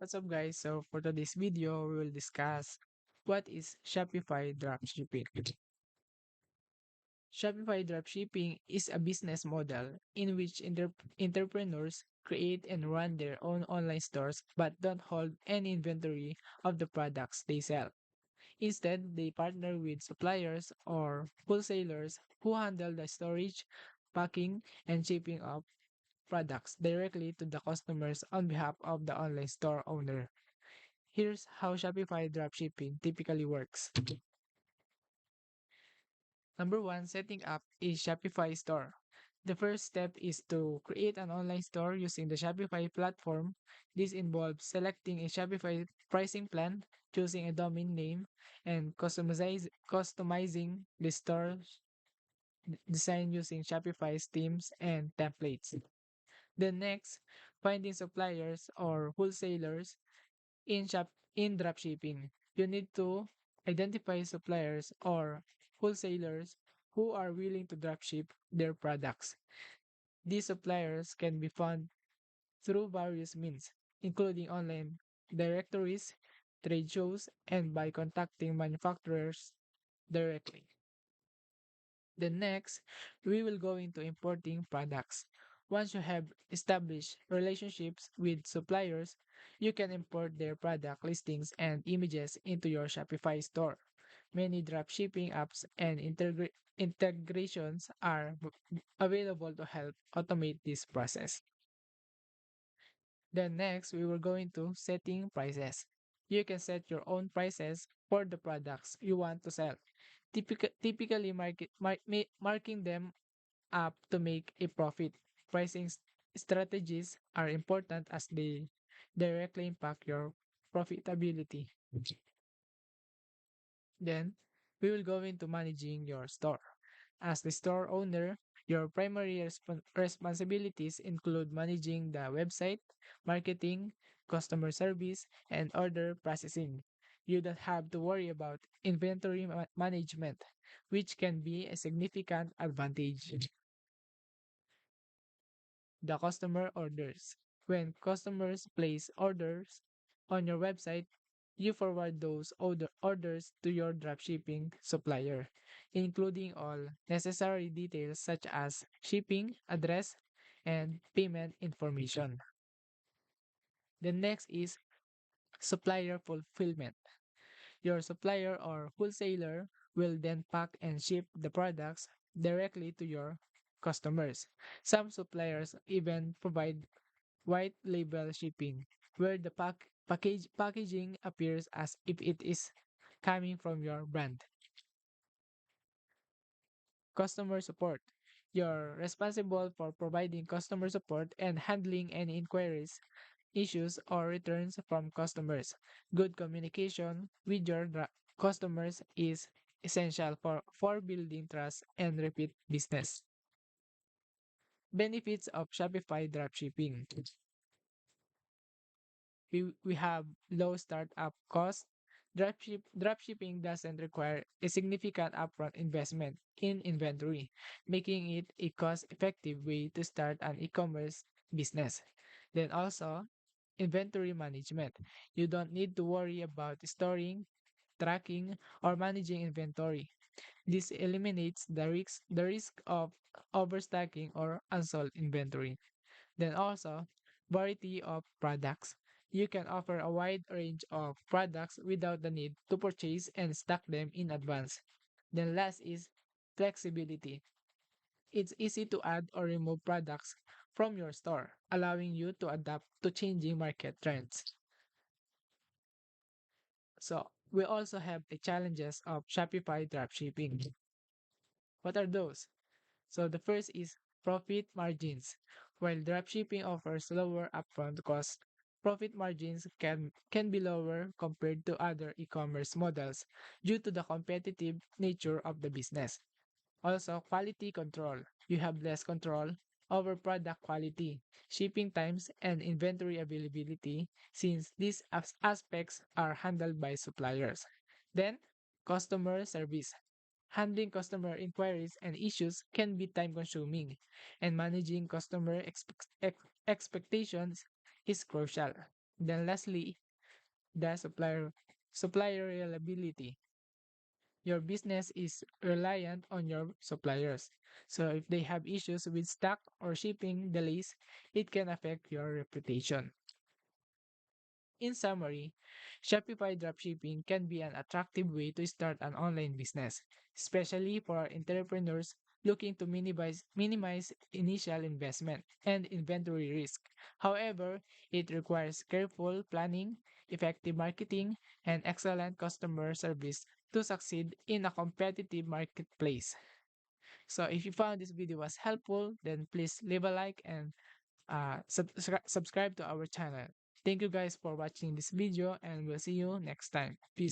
What's up, guys? So, for today's video, we will discuss what is Shopify Dropshipping. Shopify Dropshipping is a business model in which entrepreneurs create and run their own online stores but don't hold any inventory of the products they sell. Instead, they partner with suppliers or wholesalers who handle the storage, packing, and shipping of products directly to the customers on behalf of the online store owner. Here's how Shopify dropshipping typically works. Number one, setting up a Shopify store. The first step is to create an online store using the Shopify platform. This involves selecting a Shopify pricing plan, choosing a domain name, and customizing the store design using Shopify's themes and templates. Then next, finding suppliers or wholesalers in shop in dropshipping. You need to identify suppliers or wholesalers who are willing to dropship their products. These suppliers can be found through various means, including online directories, trade shows, and by contacting manufacturers directly. Then next, we will go into importing products. Once you have established relationships with suppliers, you can import their product listings and images into your Shopify store. Many dropshipping apps and integrations are available to help automate this process. Then next, we will go into setting prices. You can set your own prices for the products you want to sell. Typically marking them up to make a profit. Pricing strategies are important as they directly impact your profitability. Then, we will go into managing your store. As the store owner, your primary responsibilities include managing the website, marketing, customer service, and order processing. You don't have to worry about inventory management, which can be a significant advantage. The customer orders. When customers place orders on your website, you forward those orders to your dropshipping supplier, including all necessary details such as shipping, address, and payment information. The next is supplier fulfillment. Your supplier or wholesaler will then pack and ship the products directly to your customers. Some suppliers even provide white label shipping, where the packaging appears as if it is coming from your brand. Customer support. You're responsible for providing customer support and handling any inquiries, issues, or returns from customers. Good communication with your customers is essential for building trust and repeat business. Benefits of Shopify dropshipping. We have low startup costs. Dropshipping doesn't require a significant upfront investment in inventory, making it a cost-effective way to start an e-commerce business. Then also, inventory management. You don't need to worry about storing, tracking, or managing inventory. This eliminates the risk of overstocking or unsold inventory. Then also, variety of products. You can offer a wide range of products without the need to purchase and stock them in advance. Then last is flexibility. It's easy to add or remove products from your store, allowing you to adapt to changing market trends. So, we also have the challenges of Shopify dropshipping. What are those? So the first is profit margins. While dropshipping offers lower upfront costs, profit margins can be lower compared to other e-commerce models due to the competitive nature of the business. Also, quality control. You have less control over product quality, shipping times, and inventory availability since these aspects are handled by suppliers. Then, customer service. Handling customer inquiries and issues can be time consuming, and managing customer expectations is crucial. Then lastly, the supplier reliability. Your business is reliant on your suppliers. So if they have issues with stock or shipping delays, it can affect your reputation. In summary, Shopify dropshipping can be an attractive way to start an online business, especially for entrepreneurs looking to minimize initial investment and inventory risk. However, it requires careful planning, effective marketing, and excellent customer service to succeed in a competitive marketplace. So if you found this video was helpful, then please leave a like and subscribe to our channel. Thank you guys for watching this video and we'll see you next time. Peace.